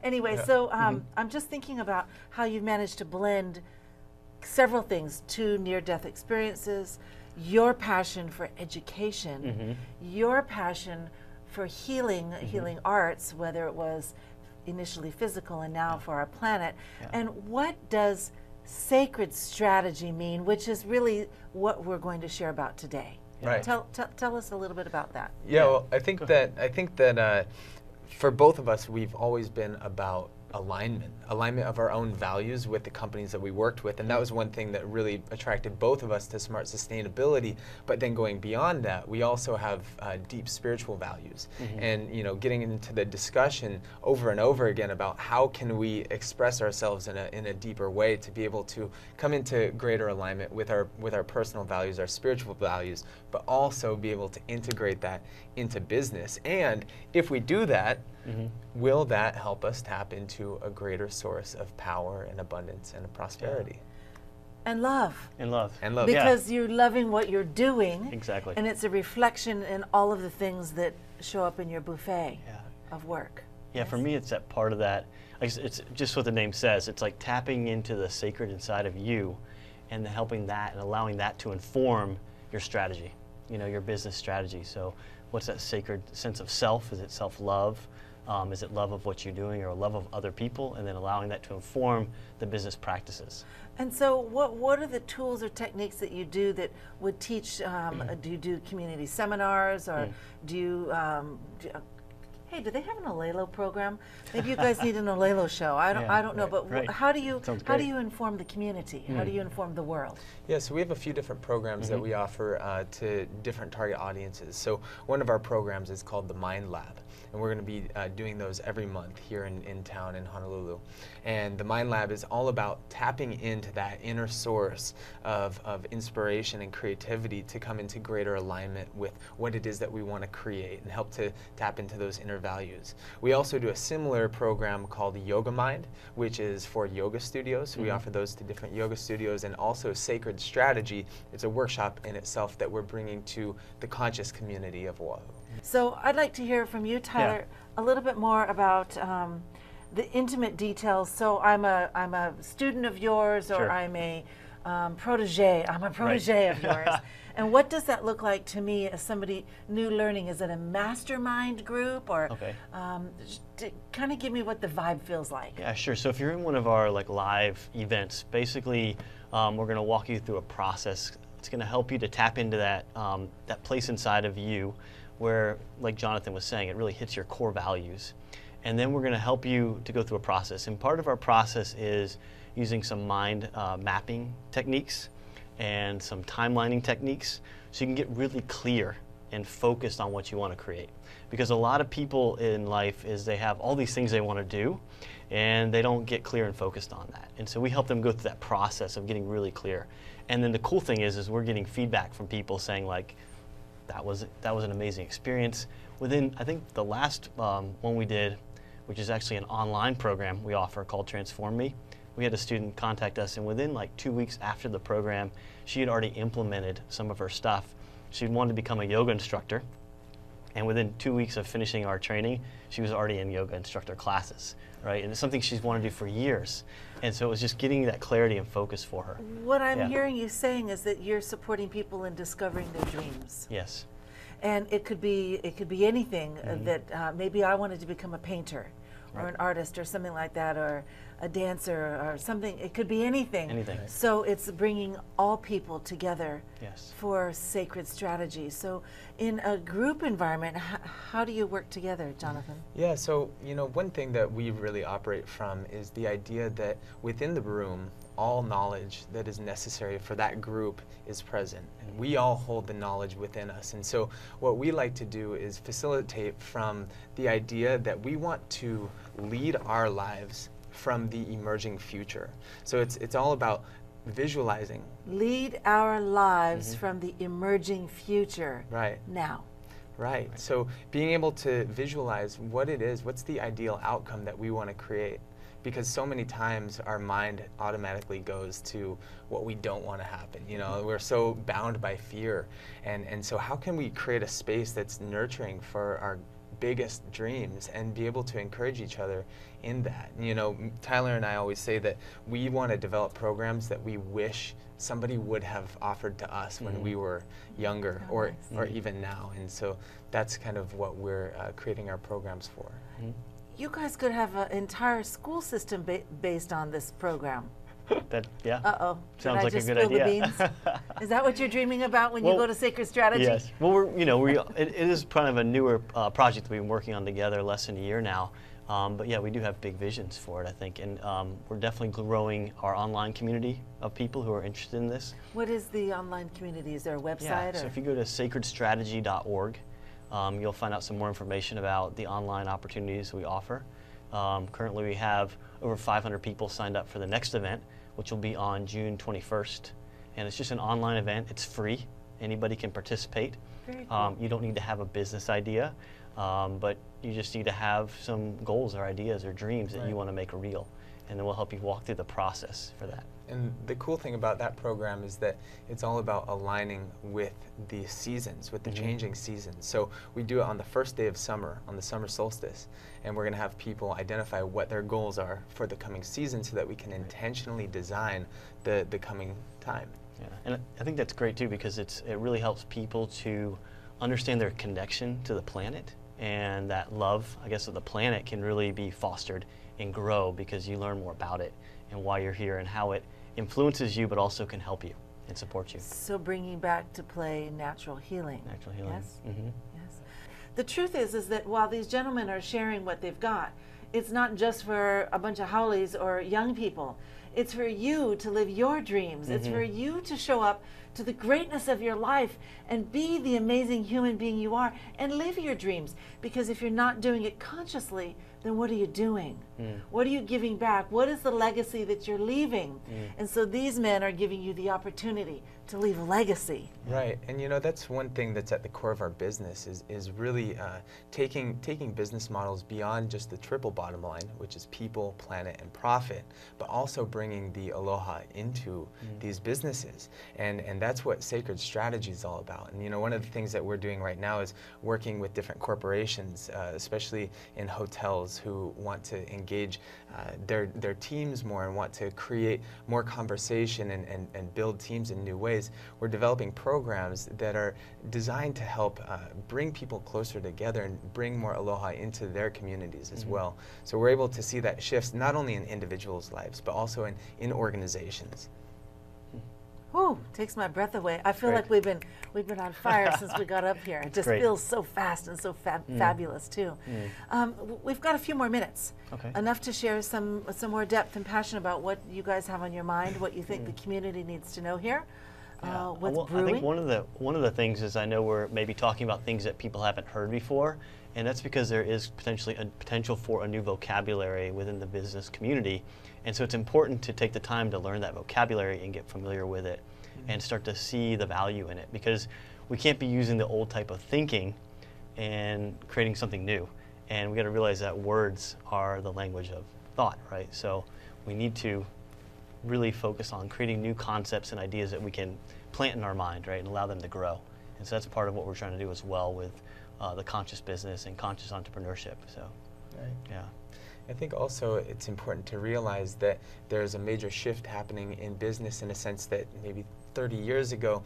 Anyway, so I'm just thinking about how you've managed to blend several things: 2 near-death experiences, your passion for education, your passion for healing, healing arts, whether it was initially physical and now for our planet. And what does sacred strategy mean, which is really what we're going to share about today? Right. Tell us a little bit about that. Yeah, well, I think that for both of us, we've always been about alignment of our own values with the companies that we worked with, and that was one thing that really attracted both of us to smart sustainability. But then going beyond that, we also have deep spiritual values, and getting into the discussion over and over again about how can we express ourselves in a deeper way to be able to come into greater alignment with our personal values, our spiritual values, but also be able to integrate that into business. And if we do that, will that help us tap into a greater source of power and abundance and prosperity? And love. And love. And love. Because you're loving what you're doing. Exactly. And it's a reflection in all of the things that show up in your buffet of work. Yeah, for me, it's that part of that. It's just what the name says. It's like tapping into the sacred inside of you and helping that and allowing that to inform your strategy, your business strategy. So what's that sacred sense of self? Is it self-love? Is it love of what you're doing or love of other people? And then allowing that to inform the business practices. And so what are the tools or techniques that you do that would teach, do you do community seminars, or do you, hey, do they have an Olelo program? Maybe you guys need an Olelo show. I don't know, but how do you inform the community? How do you inform the world? Yeah, so we have a few different programs that we offer to different target audiences. So one of our programs is called the Mind Lab, and we're going to be doing those every month here in town in Honolulu. And the Mind Lab is all about tapping into that inner source of inspiration and creativity to come into greater alignment with what it is that we want to create and help to tap into those inner values. We also do a similar program called Yoga Mind, which is for yoga studios. So we offer those to different yoga studios, and also Sacred Strategy. It's a workshop in itself that we're bringing to the conscious community of Oahu. So I'd like to hear from you, Tyler, a little bit more about the intimate details. So I'm a student of yours, or I'm a protege. I'm a protege of yours. And what does that look like to me as somebody new learning? Is it a mastermind group, or kind of give me what the vibe feels like? Yeah, sure. So if you're in one of our live events, basically we're going to walk you through a process. It's going to help you to tap into that that place inside of you where, like Jonathan was saying, it really hits your core values. And then we're going to help you to go through a process. And part of our process is using some mind mapping techniques and some timelining techniques, so you can get really clear and focused on what you want to create. Because a lot of people in life they have all these things they want to do, and they don't get clear and focused on that. And so we help them go through that process of getting really clear. And then the cool thing is we're getting feedback from people saying that was an amazing experience. Within, I think the last one we did, which is actually an online program we offer called Transform Me, we had a student contact us, and within 2 weeks after the program, she had already implemented some of her stuff. She wanted to become a yoga instructor, and within 2 weeks of finishing our training, she was already in yoga instructor classes, right? And it's something she's wanted to do for years. And so it was just getting that clarity and focus for her. What I'm hearing you saying is that you're supporting people in discovering their dreams. Yes. And it could be anything that maybe I wanted to become a painter, or an artist, or something like that, or a dancer, or something. It could be anything. Anything. So it's bringing all people together Yes. for sacred strategy. So in a group environment, how do you work together, Jonathan? Yeah, so one thing that we really operate from is the idea that within the room, all knowledge that is necessary for that group is present. And we all hold the knowledge within us. And so what we like to do is facilitate from the idea that we want to lead our lives from the emerging future. So it's all about visualizing. Lead our lives from the emerging future. Right. Now. Right. So being able to visualize what it is, what's the ideal outcome that we want to create. Because so many times our mind automatically goes to what we don't want to happen. We're so bound by fear. And so how can we create a space that's nurturing for our biggest dreams and be able to encourage each other in that. You know, Tyler and I always say that we want to develop programs that we wish somebody would have offered to us when we were younger, or even now. And so that's kind of what we're creating our programs for. You guys could have an entire school system based on this program. Yeah. Uh-oh. Sounds like a good The idea. beans? Is that what you're dreaming about when you go to Sacred Strategy? Yes. Well, it is kind of a newer project that we've been working on together, less than a year now. But yeah, we do have big visions for it, I think, and we're definitely growing our online community of people who are interested in this. What is the online community? Is there a website? Yeah. So if you go to sacredstrategy.org, you'll find out some more information about the online opportunities we offer. Currently, we have over 500 people signed up for the next event, which will be on June 21st. And it's just an online event. It's free. Anybody can participate. Very cool. You don't need to have a business idea, but you just need to have some goals or ideas or dreams that you want to make real. And then we'll help you walk through the process for that. And the cool thing about that program is that it's all about aligning with the seasons, with the changing seasons. So we do it on the first day of summer, on the summer solstice, and we're going to have people identify what their goals are for the coming season so that we can intentionally design the coming time. Yeah, and I think that's great too, because it really helps people to understand their connection to the planet, and that love, I guess, of the planet can really be fostered and grow because you learn more about it and why you're here and how it influences you, but also can help you and support you. So bringing back to play natural healing. Natural healing. Yes. Mm-hmm. Yes. The truth is that while these gentlemen are sharing what they've got, it's not just for a bunch of haoles or young people. It's for you to live your dreams. It's for you to show up to the greatness of your life and be the amazing human being you are and live your dreams. Because if you're not doing it consciously, then what are you doing? What are you giving back? What is the legacy that you're leaving? And so these men are giving you the opportunity to leave a legacy. Right, and you know, that's one thing that's at the core of our business is really taking business models beyond just the triple bottom line, which is people, planet, and profit, but also bringing the aloha into these businesses. And that's what Sacred Strategy is all about. And you know, one of the things that we're doing right now is working with different corporations, especially in hotels, who want to engage their teams more and want to create more conversation and build teams in new ways. We're developing programs that are designed to help bring people closer together and bring more aloha into their communities as well. So we're able to see that shift not only in individuals' lives, but also in organizations. Whew, takes my breath away. I feel like we've been on fire since we got up here. It just feels so fast and so fabulous too. We've got a few more minutes, enough to share some more depth and passion about what you guys have on your mind, what you think the community needs to know here. With brewing. I think one of the things is, I know we're maybe talking about things that people haven't heard before, and that's because there is potentially a potential for a new vocabulary within the business community. And so it's important to take the time to learn that vocabulary and get familiar with it and start to see the value in it, because we can't be using the old type of thinking and creating something new. And we got to realize that words are the language of thought, right? So we need to really focus on creating new concepts and ideas that we can plant in our mind, right, and allow them to grow. And so that's part of what we're trying to do as well with the conscious business and conscious entrepreneurship. So, yeah. I think also it's important to realize that there's a major shift happening in business, in a sense that maybe 30 years ago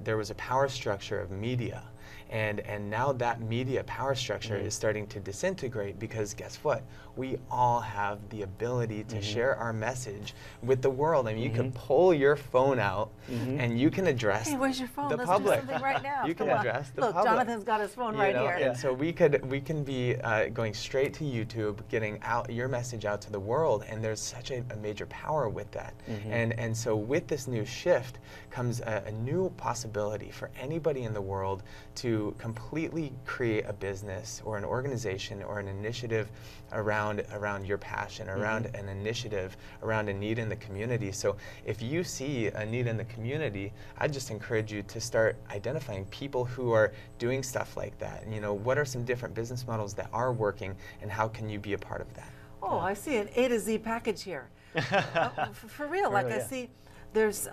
there was a power structure of media. And now that media power structure is starting to disintegrate, because guess what? We all have the ability to share our message with the world. I mean, you can pull your phone out and you can address hey, where's your phone? the Let's public. do something right now. You can address the Look, public. Jonathan's got his phone right here. And so we can be going straight to YouTube, getting out your message out to the world, and there's such a major power with that. And so with this new shift comes a new possibility for anybody in the world to completely create a business or an organization or an initiative around your passion, around an initiative, around a need in the community. So if you see a need in the community, I just encourage you to start identifying people who are doing stuff like that. And, you know, what are some different business models that are working, and how can you be a part of that? Oh, I see an A to Z package here. For real, like I see there's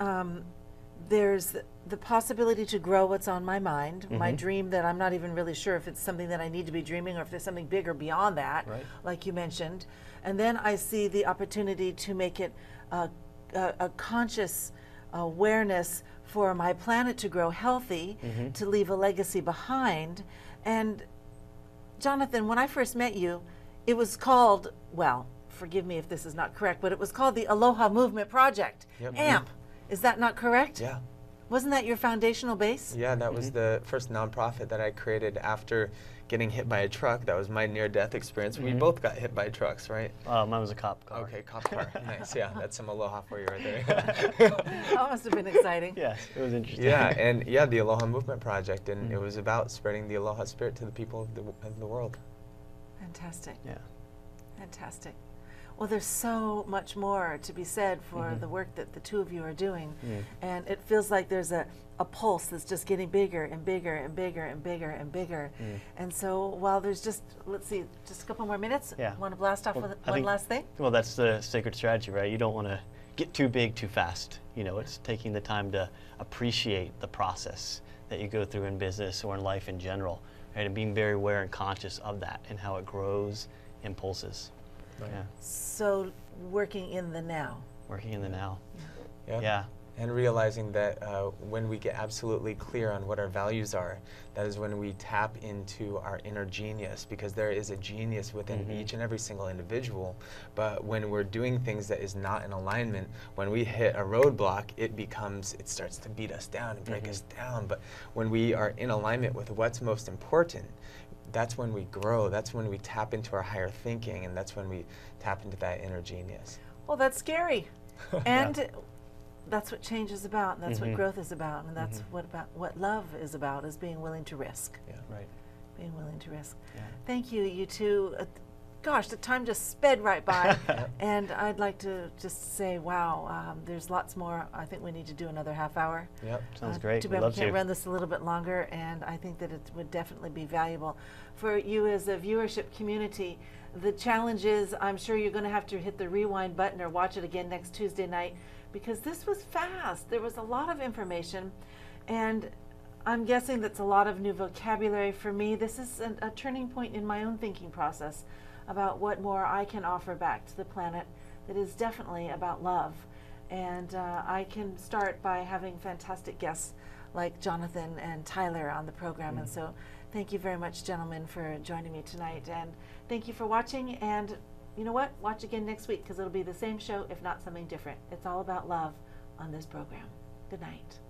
there's the possibility to grow what's on my mind, my dream that I'm not even really sure if it's something that I need to be dreaming or if there's something bigger beyond that, Right. like you mentioned. And then I see the opportunity to make it a conscious awareness for my planet to grow healthy, to leave a legacy behind. And Jonathan, when I first met you, it was called, well, forgive me if this is not correct, but it was called the Aloha Movement Project, Yep. AMP. Is that not correct? Yeah. Wasn't that your foundational base? Yeah, that was the first nonprofit that I created after getting hit by a truck. That was my near-death experience. We both got hit by trucks, right? Mine was a cop car. Okay, cop car. Nice. Yeah, that's some aloha for you right there. That must have been exciting. Yes, it was interesting. Yeah, and yeah, the Aloha Movement Project, and it was about spreading the aloha spirit to the people of the world. Fantastic. Yeah. Fantastic. Well, there's so much more to be said for the work that the two of you are doing. And it feels like there's a pulse that's just getting bigger and bigger and bigger and bigger and bigger. And so while there's just, let's see, just a couple more minutes. Yeah. Want to blast off with I one think- last thing? Well, that's the sacred strategy, right? You don't want to get too big too fast. You know, it's taking the time to appreciate the process that you go through in business or in life in general, right? And being very aware and conscious of that and how it grows and pulses. Right. Yeah. So working in the now. Working in the now. Yeah. Yeah. And realizing that when we get absolutely clear on what our values are, that is when we tap into our inner genius, because there is a genius within each and every single individual. But when we're doing things that is not in alignment, when we hit a roadblock, it starts to beat us down and break us down. But when we are in alignment with what's most important, that's when we grow, that's when we tap into our higher thinking, and that's when we tap into that inner genius. Well, that's scary. And that's what change is about, and that's what growth is about, and that's what love is about, is being willing to risk. Yeah. Right. Being willing to risk. Yeah. Thank you, you two. Gosh, the time just sped right by. And I'd like to just say, wow, there's lots more. I think we need to do another half hour. Yep. Sounds great. Too We'd bad love we can't to. run this a little bit longer, and I think that it would definitely be valuable for you as a viewership community. The challenge is, I'm sure you're going to have to hit the rewind button or watch it again next Tuesday night, because this was fast. There was a lot of information, and I'm guessing that's a lot of new vocabulary for me. This is a turning point in my own thinking process about what more I can offer back to the planet that is definitely about love. And I can start by having fantastic guests like Jonathan and Tyler on the program. And so thank you very much, gentlemen, for joining me tonight. And thank you for watching. And you know what? Watch again next week, because it'll be the same show, if not something different. It's all about love on this program. Good night.